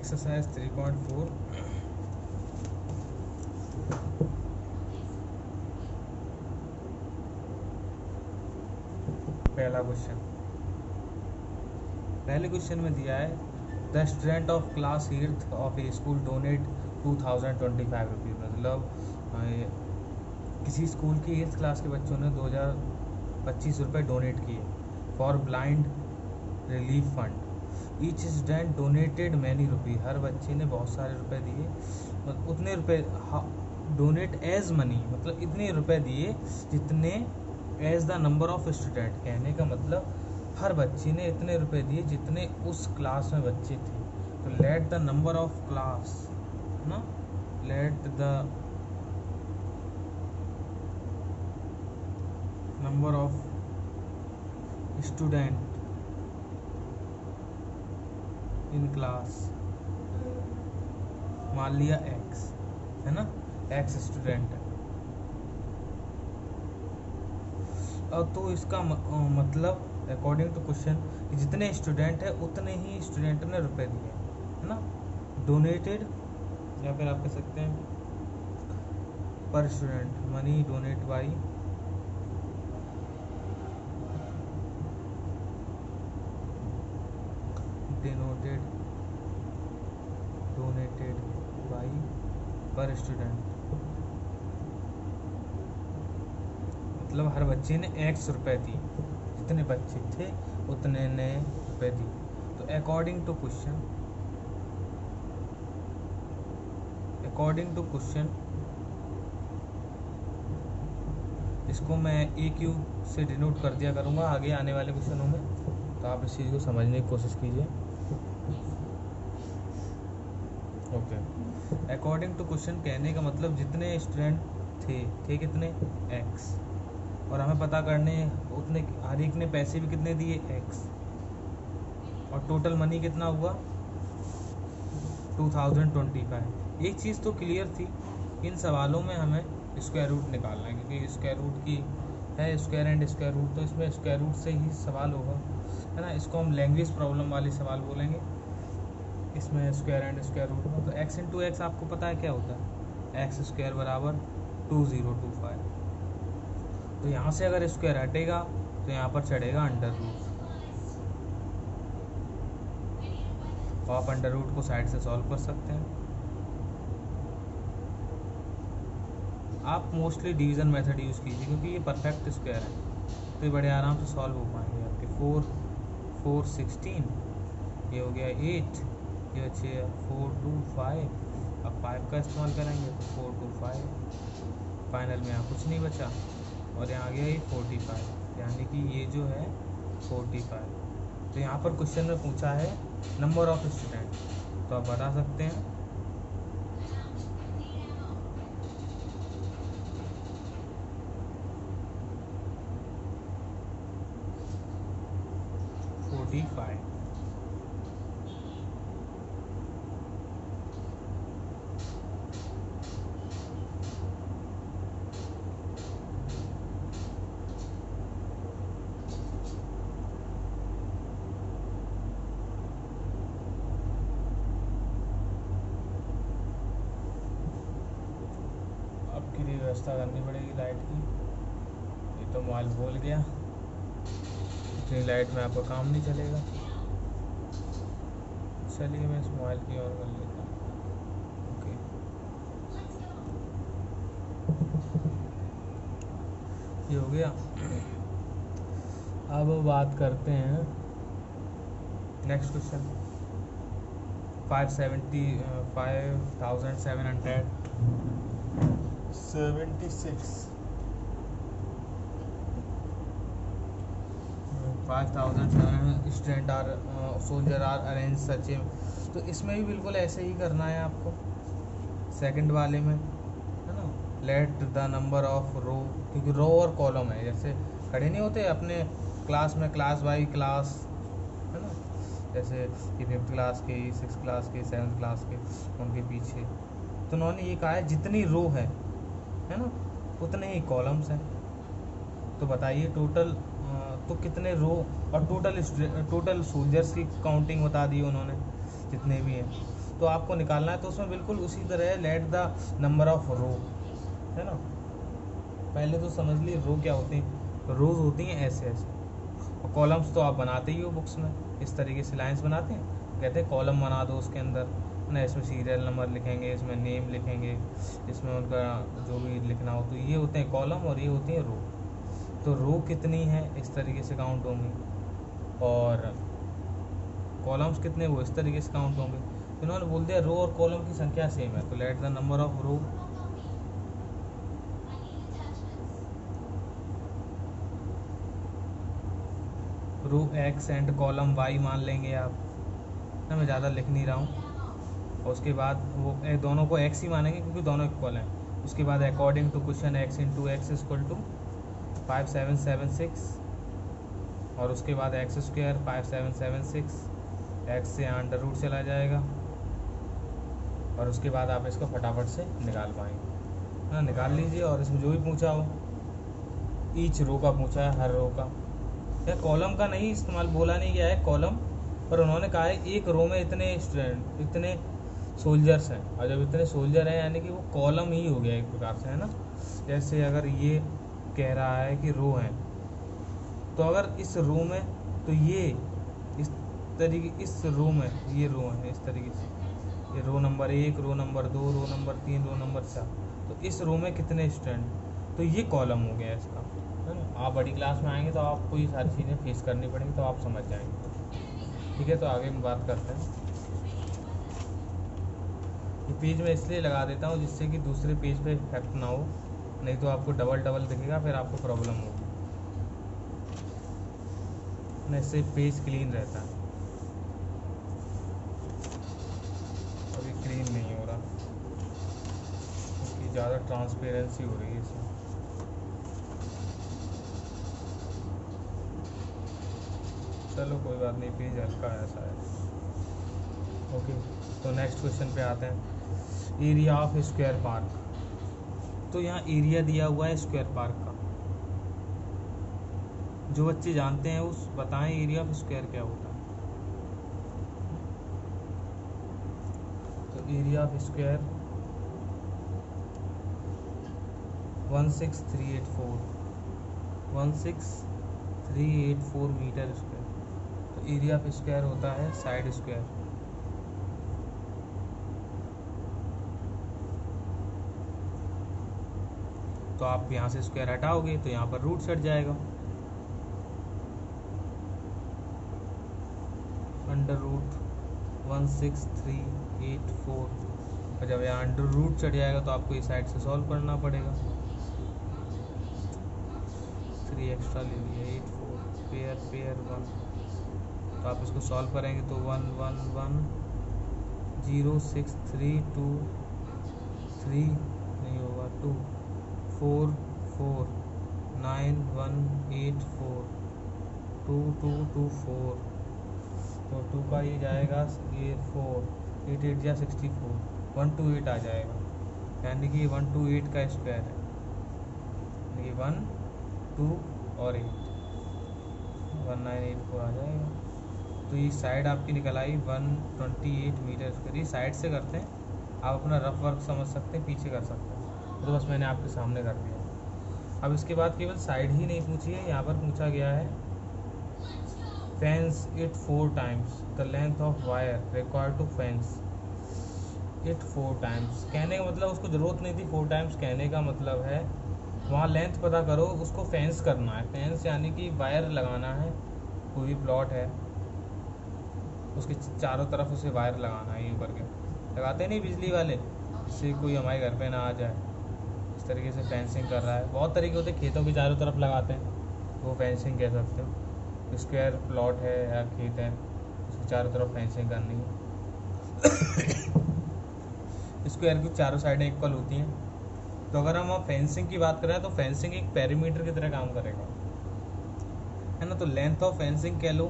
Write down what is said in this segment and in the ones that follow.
Exercise 3.4 पहला question. पहले question में दिया है the student of class 8th of A school donate 2025 rupees. मतलब किसी स्कूल की 8th क्लास के बच्चों ने 2025 रुपये डोनेट किए for blind relief fund. Each student donated many rupee. हर बच्चे ने बहुत सारे रुपए दिए, मतलब उतने रुपए। डोनेट एज मनी मतलब इतने रुपए दिए जितने as the number of student. कहने का मतलब हर बच्चे ने इतने रुपए दिए जितने उस क्लास में बच्चे थे। तो let the number of class ना, let the number of student in class, मान लिया x है ना, x स्टूडेंट है। अब तो इसका मतलब अकॉर्डिंग टू क्वेश्चन जितने स्टूडेंट है उतने ही स्टूडेंट ने रुपए दिए है ना। डोनेटेड या फिर आप कह सकते हैं पर student money donate by denoted donated by पर स्टूडेंट। मतलब हर बच्चे ने x रुपए दी, जितने बच्चे थे उतने ने रुपए दी। तो अकॉर्डिंग टू क्वेश्चन इसको मैं AQ से डिनोट कर दिया करूँगा आगे आने वाले क्वेश्चनों में, तो आप इस चीज़ को समझने की कोशिश कीजिए। ओके, अकॉर्डिंग टू क्वेश्चन कहने का मतलब जितने स्टूडेंट थे कितने x, और हमें पता करने उतने हर एक ने पैसे भी कितने दिए x, और टोटल मनी कितना हुआ 2025। एक चीज़ तो क्लियर थी, इन सवालों में हमें स्क्वायर रूट निकालना है, क्योंकि स्क्वायर रूट की है स्क्वायर एंड स्क्वायर रूट, तो इसमें स्क्वायर रूट से ही सवाल होगा है ना। इसको हम लैंग्वेज प्रॉब्लम वाली सवाल बोलेंगे इसमें स्क्वायर एंड स्क्वायर रूट में। तो x इंटू एक्स आपको पता है क्या होता है, एक्स स्क्वायर बराबर 2025। तो यहाँ से अगर स्क्वायर हटेगा तो यहाँ पर चढ़ेगा अंडर रूट, तो आप अंडर रूट को साइड से सॉल्व कर सकते हैं। आप मोस्टली डिवीज़न मेथड यूज़ कीजिए क्योंकि ये परफेक्ट स्क्वायर है, तो ये बड़े आराम से सॉल्व हो पाएंगे आपके। 4 16, ये हो गया 8, ये बचे 4 2 5। अब 5 का इस्तेमाल करेंगे तो 4 2 5, फाइनल में यहाँ कुछ नहीं बचा, और यहाँ आ गया ये 45, यानी कि ये जो है 45। तो यहाँ पर क्वेश्चन में पूछा है नंबर ऑफ स्टूडेंट, तो आप बता सकते हैं व्यवस्था करनी पड़ेगी लाइट की। ये तो मोबाइल भूल गया, इतनी लाइट में आपका काम नहीं चलेगा। चलिए मैं इस मोबाइल की और कर लेता हूँ। ओके, ये हो गया। अब बात करते हैं next question. 5,700 student are soldier are arrange such. तो इसमें भी बिल्कुल ऐसे ही करना है आपको, सेकंड वाले में है ना। लेट द नंबर ऑफ रो, क्योंकि रो और कॉलम है, जैसे खड़े नहीं होते अपने क्लास में क्लास बाई क्लास है ना, जैसे कि 5th क्लास के 6th क्लास के 7th क्लास के उनके पीछे। तो उन्होंने ये कहा है जितनी रो है ना उतने ही कॉलम्स हैं। तो बताइए टोटल तो कितने रो, और टोटल सोल्जर्स की काउंटिंग बता दी उन्होंने जितने भी हैं। तो आपको निकालना है। तो उसमें बिल्कुल उसी तरह लेट द नंबर ऑफ रो, है ना। पहले तो समझ ली रो क्या होती है। रोज होती हैं ऐसे ऐसे, और कॉलम्स तो आप बनाते ही हो बुक्स में, इस तरीके से लाइंस बनाते हैं, कहते हैं कॉलम बना दो उसके अंदर, है ना। इसमें सीरियल नंबर लिखेंगे, इसमें नेम लिखेंगे, इसमें उनका जो भी लिखना हो। तो ये होते हैं कॉलम और ये होती है रो। तो रो कितनी है इस तरीके से काउंट होंगी, और कॉलम्स कितने वो इस तरीके से काउंट होंगे। तो इन्होंने बोल दिया रो और कॉलम की संख्या सेम है, तो let the number of row X and column Y मान लेंगे आप, ना। मैं ज़्यादा लिख नहीं रहा हूँ। और उसके बाद वो दोनों को एक्स ही मानेंगे क्योंकि दोनों इक्वल हैं। उसके बाद according to question X into X equal to 5776, और उसके बाद एक्स स्क्वायर 5776, एक्स से अंडर रूट चला जाएगा, और उसके बाद आप इसको फटाफट से निकाल पाएंगे, हाँ। निकाल लीजिए। और इसमें जो भी पूछा हो, ईच रो का पूछा है, हर रो का, या कॉलम का नहीं इस्तेमाल बोला नहीं गया है कॉलम, पर उन्होंने कहा है एक रो में इतने स्टूडेंट, इतने सोल्जर्स हैं, और जब इतने सोल्जर हैं यानी कि वो कॉलम ही हो गया एक प्रकार से, है ना। जैसे अगर ये कह रहा है कि रो हैं, तो अगर इस रो में, तो ये इस तरीके, इस रो में ये रो है इस तरीके से, ये row number 1, row number 2, row number 3, row number 4, तो इस रो में कितने स्टूडेंट, तो ये कॉलम हो गया इसका, है ना। आप बड़ी क्लास में आएंगे तो आपको ये सारी चीज़ें फेस करनी पड़ेंगी, तो आप समझ जाएंगे। ठीक है, तो आगे हम बात करते हैं। ये पेज मैं इसलिए लगा देता हूँ जिससे कि दूसरे पेज पे इफेक्ट ना हो, नहीं तो आपको डबल डबल दिखेगा, फिर आपको प्रॉब्लम होगी। इससे पेज क्लीन रहता है। अभी क्लीन नहीं हो रहा क्योंकि ज़्यादा ट्रांसपेरेंसी हो रही है इसमें। चलो कोई बात नहीं, पेज हल्का ऐसा है। ओके, तो नेक्स्ट क्वेश्चन पे आते हैं। Area of square park. तो यहाँ एरिया दिया हुआ है स्क्वायर पार्क का। जो बच्चे जानते हैं उस बताएं एरिया ऑफ स्क्वायर क्या होता है। तो area of square 16384 metre square. तो एरिया ऑफ स्क्वायर होता है साइड स्क्वायर। तो आप यहाँ से स्क्वायर हटाओगे तो यहाँ पर रूट सेट जाएगा, अंडर रूट 16384, और जब यहाँ अंडर रूट चढ़ जाएगा तो आपको इस साइड से सॉल्व करना पड़ेगा। 3 एक्स्ट्रा ले लिया, 84 पेयर 1, तो आप इसको सॉल्व करेंगे तो 1110632 नहीं होगा, 2449184 तो 2 का ये जाएगा, ये 4 8 8 या 64, 128 आ जाएगा, यानी कि 128 का स्क्वायर है। ये 1 2 और 8 1984 आ जाएगा। तो ये साइड आपकी निकल आई 128 मीटर स्क्वायर। ये साइड से करते हैं, आप अपना रफ वर्क समझ सकते हैं, पीछे कर सकते हैं, तो बस मैंने आपके सामने कर दिया। अब इसके बाद केवल साइड ही नहीं पूछी है, यहाँ पर पूछा गया है fence it 4 times the length of wire required to fence it 4 times. कहने का मतलब उसको ज़रूरत नहीं थी 4 टाइम्स, कहने का मतलब है वहाँ लेंथ पता करो, उसको फेंस करना है। फेंस यानी कि वायर लगाना है, कोई भी प्लॉट है उसके चारों तरफ उसे वायर लगाना है, यूँ करके लगाते नहीं बिजली वाले, जिससे कोई हमारे घर पे ना आ जाए। इस तरीके से फेंसिंग कर रहा है। बहुत तरीके होते हैं, खेतों के चारों तरफ लगाते हैं, वो फेंसिंग कह सकते हो। स्क्वायर प्लॉट है या खेत है, उसके चारों तरफ फेंसिंग करनी है। स्क्वायर की चारों साइडें इक्वल होती हैं। तो अगर हम फेंसिंग की बात करें तो फेंसिंग एक पेरीमीटर की तरह काम करेगा, है ना। तो लेंथ ऑफ फेंसिंग कह लो,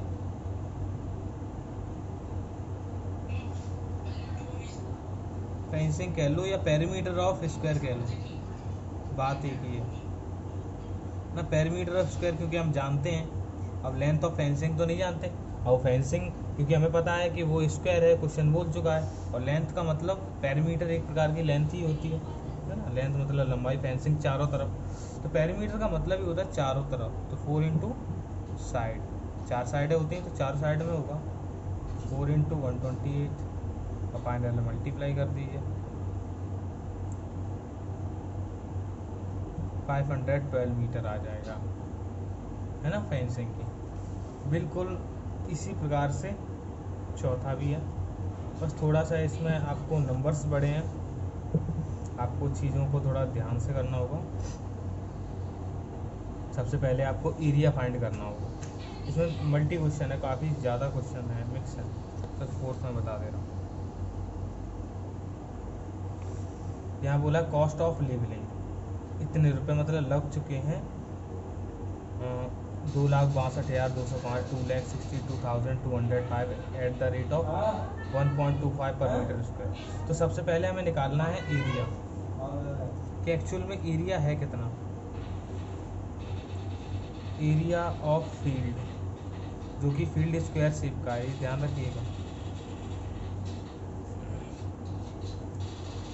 फेंसिंग कह लो, या पेरीमीटर ऑफ स्क्वायर कह लो, बात एक ही है ना। पेरीमीटर ऑफ स्क्वायर क्योंकि हम जानते हैं, अब लेंथ ऑफ फेंसिंग तो नहीं जानते, और फेंसिंग, क्योंकि हमें पता है कि वो स्क्वायर है, क्वेश्चन बोल चुका है। और लेंथ का मतलब पेरीमीटर एक प्रकार की लेंथ ही होती है ना। लेंथ मतलब लंबाई, फेंसिंग चारों तरफ, तो पेरीमीटर का मतलब ही होता है चारों तरफ। तो 4 इंटू साइड, 4 साइडें होती हैं तो 4 साइड में होगा 4 इंटू 128, और फाइनल मल्टीप्लाई कर दीजिए, 512 मीटर आ जाएगा, है ना फेंसिंग की। बिल्कुल इसी प्रकार से चौथा भी है, बस थोड़ा सा इसमें आपको नंबर्स बड़े हैं, आपको चीज़ों को थोड़ा ध्यान से करना होगा। सबसे पहले आपको एरिया फाइंड करना होगा। इसमें मल्टी क्वेश्चन है, काफ़ी ज़्यादा क्वेश्चन है, मिक्स है, तो फोर्थ में बता दे रहा हूँ। यहाँ बोला कॉस्ट ऑफ लिविंग इतने रुपए, मतलब लग चुके हैं 2,62,205, 2,62,205 एट द रेट ऑफ 1.25 पर मीटर स्क्वायर। तो सबसे पहले हमें निकालना है एरिया, कि एक्चुअल में एरिया है कितना। एरिया ऑफ फील्ड, जो कि फील्ड स्क्वायर शेप का है, ये ध्यान रखिएगा।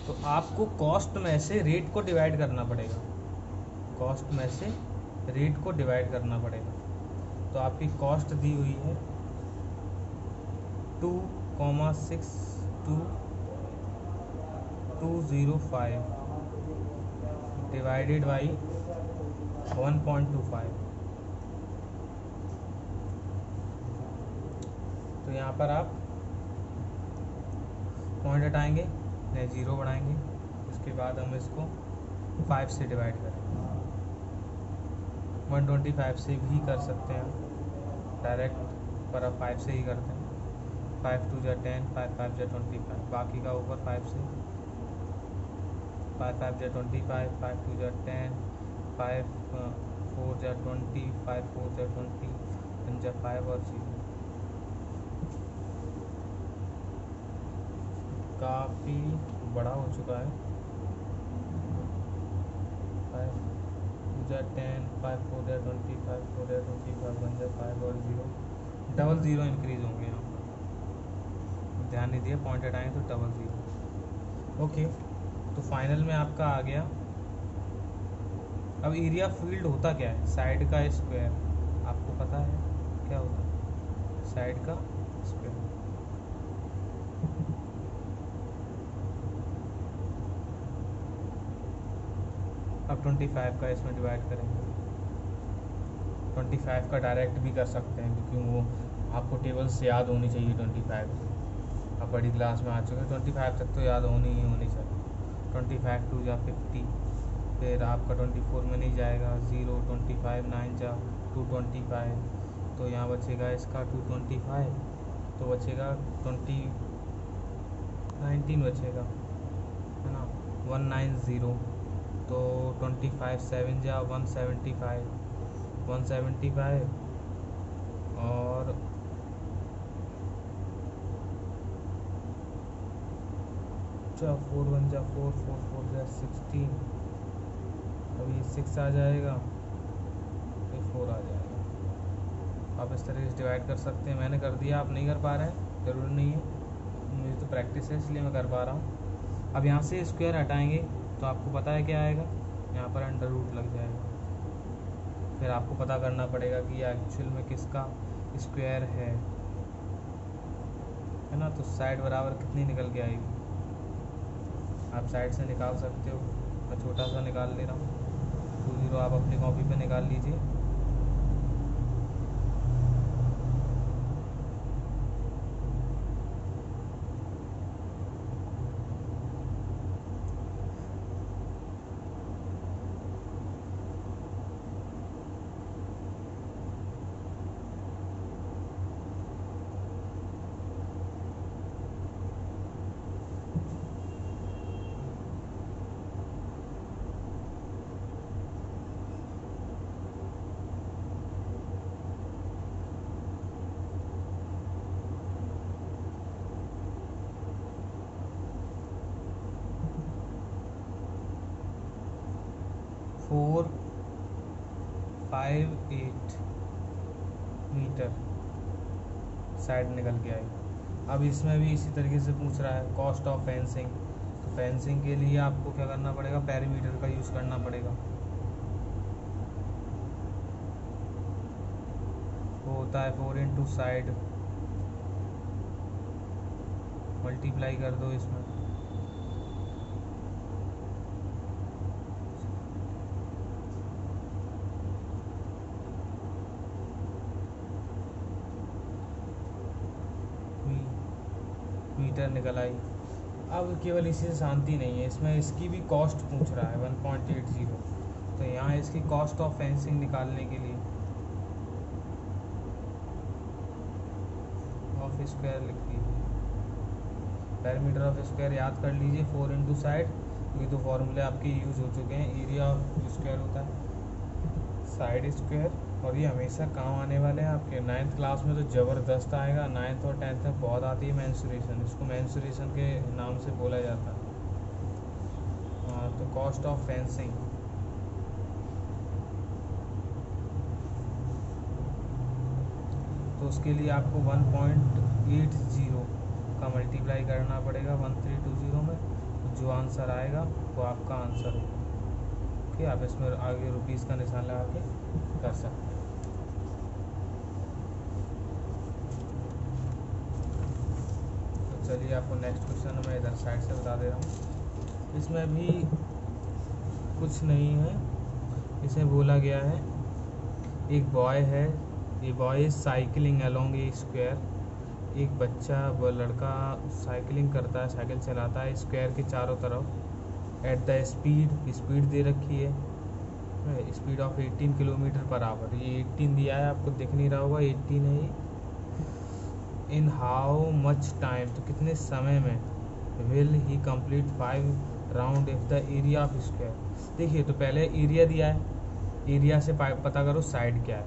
तो आपको कॉस्ट में से रेट को डिवाइड करना पड़ेगा, कॉस्ट में से रेट को डिवाइड करना पड़ेगा। तो आपकी कॉस्ट दी हुई है 2,62,205 डिवाइडेड बाई 1.25। तो यहाँ पर आप पॉइंट हटाएंगे, नहीं ज़ीरो बढ़ाएंगे, उसके बाद हम इसको 5 से डिवाइड करेंगे। 125 से भी कर सकते हैं डायरेक्ट, पर अब 5 से ही करते हैं। 5 2 जा 10, 5 5 जा 25, बाकी का ऊपर 5 से, 5 5 जा 25, 5 2 जा 10, 5 4 जा 20, 5 4 जा 20, 1 जा 5 और 0। काफ़ी बड़ा हो चुका है। 5 2 जा 10, 5 4 जा 20, 5 4 जा 25, 1 जा 5 और 0, डबल ज़ीरो इंक्रीज होंगे यहाँ पर, ध्यान नहीं दिया, पॉइंट हटाएँ तो डबल ज़ीरो। ओके, तो फाइनल में आपका आ गया। अब एरिया फील्ड होता क्या है, साइड का स्क्वायर, आपको पता है क्या होता है, साइड का स्क्वायर। अब 25 का इसमें डिवाइड करेंगे, 25 का डायरेक्ट भी कर सकते हैं, क्योंकि वो आपको टेबल से याद होनी चाहिए 25। अब बड़ी क्लास में आ चुके हैं, 25 तक तो याद होनी ही होनी चाहिए। 25 2 जा 50, फिर आपका 24 में नहीं जाएगा, 0 25 9 जा 225, तो यहाँ बचेगा इसका 225, तो बचेगा 19 बचेगा, है ना, 190, तो 25 7 जा 175, 175 और 4 1 जा 4, 4 4 जा 16, अभी 6 आ जाएगा, फिर 4 आ जाएगा। आप इस तरह से डिवाइड कर सकते हैं, मैंने कर दिया, आप नहीं कर पा रहे हैं, ज़रूरी नहीं है, मुझे तो प्रैक्टिस है इसलिए मैं कर पा रहा हूँ। अब यहाँ से स्क्वायर हटाएंगे तो आपको पता है क्या आएगा, यहाँ पर अंडर रूट लग जाएगा। फिर आपको पता करना पड़ेगा कि एक्चुअल में किसका स्क्वायर है ना। तो साइड बराबर कितनी निकल के आएगी, आप साइड से निकाल सकते हो, मैं छोटा सा निकाल ले रहा हूँ। 20 आप अपनी कॉपी पे निकाल लीजिए। फोर 5 8 मीटर साइड निकल के आई। अब इसमें भी इसी तरीके से पूछ रहा है कॉस्ट ऑफ फेंसिंग। तो फेंसिंग के लिए आपको क्या करना पड़ेगा, पेरीमीटर का यूज़ करना पड़ेगा। वो होता है 4 इंटू साइड, मल्टीप्लाई कर दो इसमें, मीटर निकल आई। अब केवल इसी से शांति नहीं है, इसमें इसकी भी कॉस्ट पूछ रहा है 1.80। तो यहाँ इसकी कॉस्ट ऑफ फेंसिंग निकालने के लिए ऑफ स्क्वायर लिख लीजिए, पेरीमीटर ऑफ स्क्वायर याद कर लीजिए 4 इंटू साइड। ये तो फॉर्मूले आपके यूज़ हो चुके हैं। एरिया ऑफ स्क्वायर होता है साइड स्क्वायर, और ये हमेशा काम आने वाले हैं आपके 9th क्लास में तो ज़बरदस्त आएगा। 9th और 10th में बहुत आती है मेंसुरेशन, इसको मेंसुरेशन के नाम से बोला जाता है। हाँ, तो कॉस्ट ऑफ फेंसिंग, तो उसके लिए आपको 1.80 का मल्टीप्लाई करना पड़ेगा 1320 में। तो जो आंसर आएगा वो आपका आंसर होगा। ओके, आप इसमें आगे रुपीज़ का निशान लगा के कर सकते हैं। तो चलिए आपको नेक्स्ट क्वेश्चन मैं इधर साइड से बता दे रहा हूँ। इसमें भी कुछ नहीं है, इसमें बोला गया है एक बॉय है, ये boy is cycling along A square. एक बच्चा वो लड़का साइकिलिंग करता है, साइकिल चलाता है स्क्वायर के चारों तरफ। एट द स्पीड दे रखी है, speed of 18 kilometre per hour. ये 18 दिया है, आपको दिख नहीं रहा होगा, 18 है ये। इन हाउ मच टाइम, तो कितने समय में will he complete 5 round if the area of square. देखिए, तो पहले एरिया दिया है, एरिया से पता करो साइड क्या है,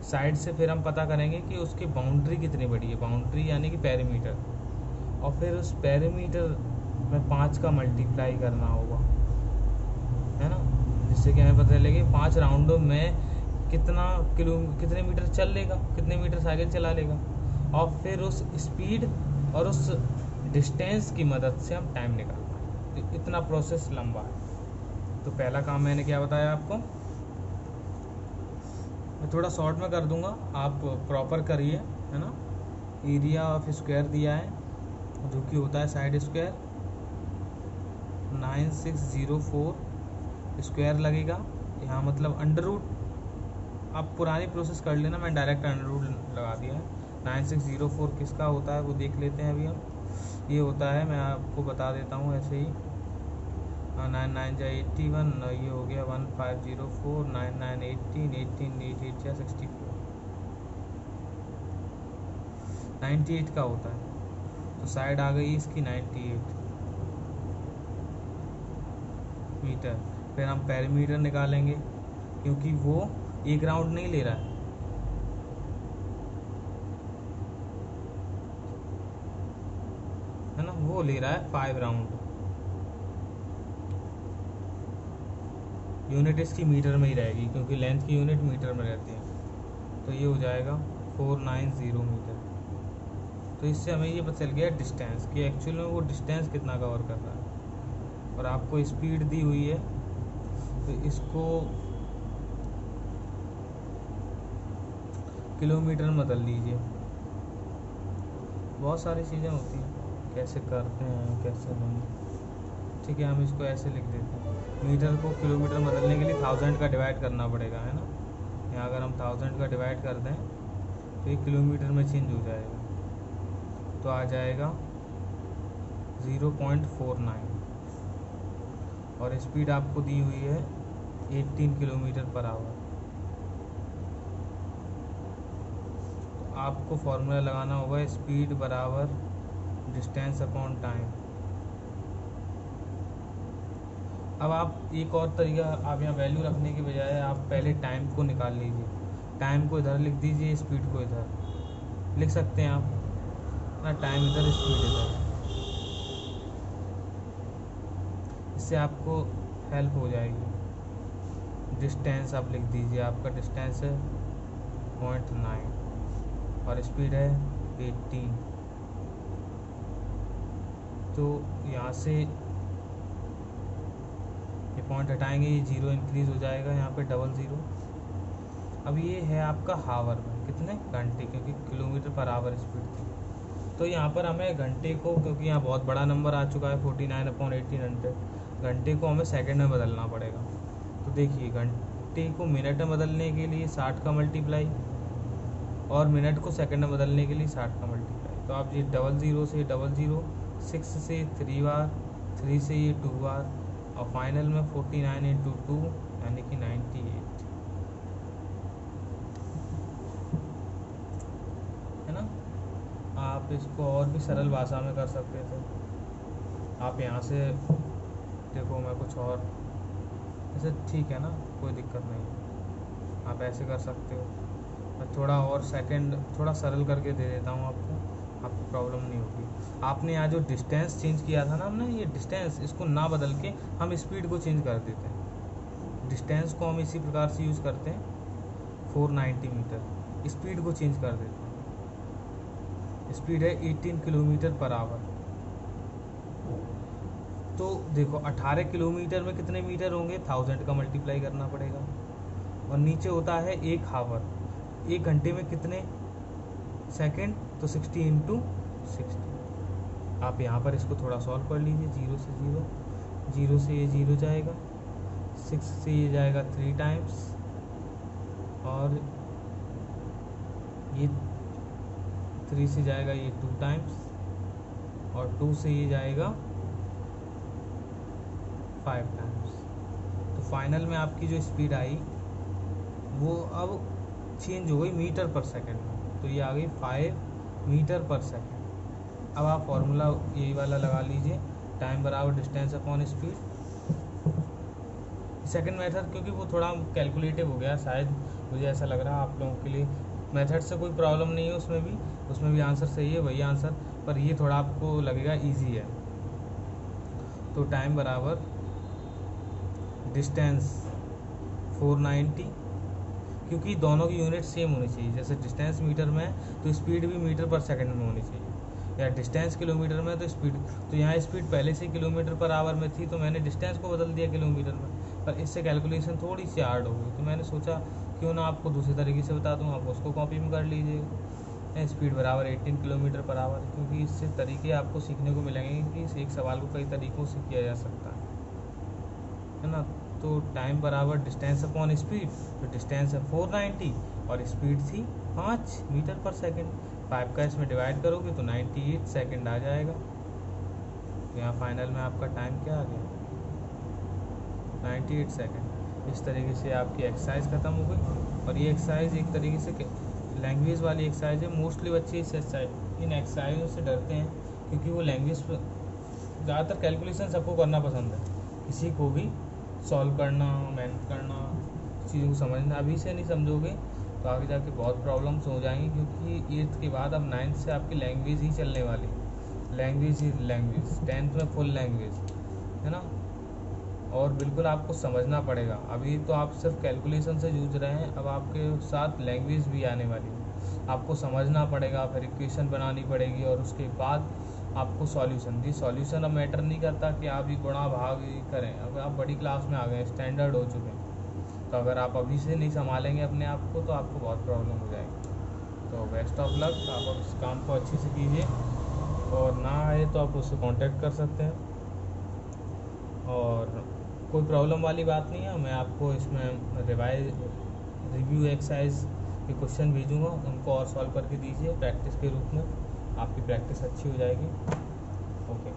साइड से फिर हम पता करेंगे कि उसकी बाउंड्री कितनी बड़ी है, बाउंड्री यानी कि पेरीमीटर, और फिर उस पेरीमीटर में 5 का मल्टीप्लाई करना होगा, है ना, जिससे कि हमें पता चलेगा 5 राउंडों में कितने मीटर चल लेगा, कितने मीटर साइकिल चला लेगा, और फिर उस स्पीड और उस डिस्टेंस की मदद से हम टाइम निकाल पाएंगे। तो इतना प्रोसेस लंबा है। तो पहला काम मैंने क्या बताया आपको, मैं थोड़ा शॉर्ट में कर दूंगा, आप प्रॉपर करिए, है ना। एरिया ऑफ स्क्वायर दिया है जो कि होता है साइड स्क्वायर, 9604 स्क्वायर लगेगा यहाँ, मतलब अंडर रूट। आप पुरानी प्रोसेस कर लेना, मैं डायरेक्ट अंडर रूट लगा दिया है। 9604 किसका होता है वो देख लेते हैं अभी हम। ये होता है, मैं आपको बता देता हूँ ऐसे ही, 99 जा 81, ये हो गया 1504, 99 18, 18 8 8 जा 64, 98 का होता है। तो साइड आ गई इसकी 98 मीटर। फिर हम पेरीमीटर निकालेंगे, क्योंकि वो एक राउंड नहीं ले रहा है, है ना, वो ले रहा है 5 राउंड। यूनिट इसकी मीटर में ही रहेगी, क्योंकि लेंथ की यूनिट मीटर में रहती है। तो ये हो जाएगा 490 मीटर। तो इससे हमें ये पता चल गया डिस्टेंस, कि एक्चुअल में वो डिस्टेंस कितना कवर कर रहा है। और आपको स्पीड दी हुई है, तो इसको किलोमीटर में बदल लीजिए। बहुत सारी चीज़ें होती हैं, कैसे करते हैं कैसे नहीं। ठीक है, हम इसको ऐसे लिख देते हैं, मीटर को किलोमीटर में बदलने के लिए 1000 का डिवाइड करना पड़ेगा, है ना। यहाँ अगर हम 1000 का डिवाइड कर दें तो ये किलोमीटर में चेंज हो जाएगा, तो आ जाएगा 0.49। और स्पीड आपको दी हुई है 18 किलोमीटर पर आवर। तो आपको फॉर्मूला लगाना होगा स्पीड बराबर डिस्टेंस अपॉन टाइम। अब आप एक और तरीका, आप यहाँ वैल्यू रखने के बजाय आप पहले टाइम को निकाल लीजिए। टाइम को इधर लिख दीजिए, स्पीड को इधर लिख सकते हैं आप ना, टाइम इधर स्पीड इधर। इससे आपको हेल्प हो जाएगी। डिस्टेंस आप लिख दीजिए, आपका डिस्टेंस है 0.9 और स्पीड है 18। तो यहाँ से ये पॉइंट हटाएंगे, ये 0 इंक्रीज़ हो जाएगा, यहाँ पे डबल 0। अब ये है आपका हावर में कितने घंटे, क्योंकि किलोमीटर पर आवर स्पीड थी। तो यहाँ पर हमें घंटे को, क्योंकि यहाँ बहुत बड़ा नंबर आ चुका है 49/1800, घंटे को हमें सेकंड में बदलना पड़ेगा। तो देखिए घंटे को मिनट में बदलने के लिए 60 का मल्टीप्लाई, और मिनट को सेकंड में बदलने के लिए 60 का मल्टीप्लाई। तो आप ये 00 से 00, 6 से 3 बार, 3 से ये 2 बार, और फाइनल में 49 × 2 यानी कि 98 है ना। आप इसको और भी सरल भाषा में कर सकते थे। आप यहाँ से देखो, मैं कुछ और ऐसे, ठीक है ना, कोई दिक्कत नहीं है, आप ऐसे कर सकते हो। मैं थोड़ा और सेकंड थोड़ा सरल करके दे देता हूँ आपको प्रॉब्लम नहीं होगी। आपने यहाँ जो डिस्टेंस चेंज किया था ना हमने, ये डिस्टेंस इसको ना बदल के हम स्पीड को चेंज कर देते हैं। डिस्टेंस को हम इसी प्रकार से यूज़ करते हैं, 490 मीटर, स्पीड को चेंज कर देते हैं। स्पीड है 18 किलोमीटर पर आवर। तो देखो 18 किलोमीटर में कितने मीटर होंगे, 1000 का मल्टीप्लाई करना पड़ेगा। और नीचे होता है 1 हावर, 1 घंटे में कितने सेकंड, तो 60 × 60। आप यहाँ पर इसको थोड़ा सॉल्व कर लीजिए। 0 से 0, 0 से ये 0 जाएगा, 6 से ये जाएगा 3 टाइम्स, और ये 3 से जाएगा ये 2 टाइम्स, और 2 से ये जाएगा 5 टाइम्स। तो फाइनल में आपकी जो स्पीड आई वो अब चेंज हो गई मीटर पर सेकंड में, तो ये आ गई 5 मीटर पर सेकंड। अब आप फॉर्मूला यही वाला लगा लीजिए, टाइम बराबर distance upon speed. Second method क्योंकि वो थोड़ा कैलकुलेटिव हो गया, शायद मुझे ऐसा लग रहा है आप लोगों के लिए मेथड से कोई प्रॉब्लम नहीं है, उसमें भी आंसर सही है, वही आंसर, पर ये थोड़ा आपको लगेगा ईजी है। तो टाइम बराबर डिस्टेंस 490, क्योंकि दोनों की यूनिट सेम होनी चाहिए। जैसे डिस्टेंस मीटर में है तो स्पीड भी मीटर पर सेकंड में होनी चाहिए, या डिस्टेंस किलोमीटर में तो स्पीड, तो यहाँ स्पीड पहले से किलोमीटर पर आवर में थी, तो मैंने डिस्टेंस को बदल दिया किलोमीटर में, पर इससे कैलकुलेशन थोड़ी सी हार्ड हो गई। तो मैंने सोचा क्यों ना आपको दूसरे तरीके से बता दूँ, आप उसको कॉपी में कर लीजिए। स्पीड बराबर 18 किलोमीटर पर आवर, क्योंकि इससे तरीके आपको सीखने को मिलेंगे कि इस एक सवाल को कई तरीक़ों से किया जा सकता है ना। तो टाइम बराबर डिस्टेंस अपॉन स्पीड, तो डिस्टेंस है 490 और स्पीड थी 5 मीटर पर सेकंड। 5 का इसमें डिवाइड करोगे तो 98 सेकंड आ जाएगा। तो यहाँ फाइनल में आपका टाइम क्या आ गया, 98 सेकंड। इस तरीके से आपकी एक्सरसाइज ख़त्म हो गई। और ये एक्सरसाइज एक तरीके से लैंग्वेज वाली एक्सरसाइज है। मोस्टली बच्चे इन एक्सरसाइजों से डरते हैं, क्योंकि वो लैंग्वेज पर ज़्यादातर कैलकुलेशन सबको करना पसंद है, किसी को भी सॉल्व करना, मेहनत करना, चीज़ों को समझना। अभी से नहीं समझोगे तो आगे जाके बहुत प्रॉब्लम्स हो जाएंगी, क्योंकि 8th के बाद अब 9th से आपकी लैंग्वेज ही चलने वाली, लैंग्वेज ही लैंग्वेज, 10th में फुल लैंग्वेज है ना। और बिल्कुल आपको समझना पड़ेगा। अभी तो आप सिर्फ कैलकुलेशन से जूझ रहे हैं, अब आपके साथ लैंग्वेज भी आने वाली है, आपको समझना पड़ेगा, फिर इक्वेशन बनानी पड़ेगी, और उसके बाद आपको सॉल्यूशन दी। सॉल्यूशन अब मैटर नहीं करता कि आप ये गुणा भाग करें, अब आप बड़ी क्लास में आ गए, स्टैंडर्ड हो चुके हैं। तो अगर आप अभी से नहीं संभालेंगे अपने आप को तो आपको बहुत प्रॉब्लम हो जाएगी। तो बेस्ट ऑफ लक, आप इस काम को अच्छे से कीजिए, और ना आए तो आप उससे कांटेक्ट कर सकते हैं। और कोई प्रॉब्लम वाली बात नहीं है, मैं आपको इसमें रिव्यू एक्सरसाइज के क्वेश्चन भेजूँगा, उनको और सॉल्व करके दीजिए प्रैक्टिस के रूप में, आपकी प्रैक्टिस अच्छी हो जाएगी। ओके।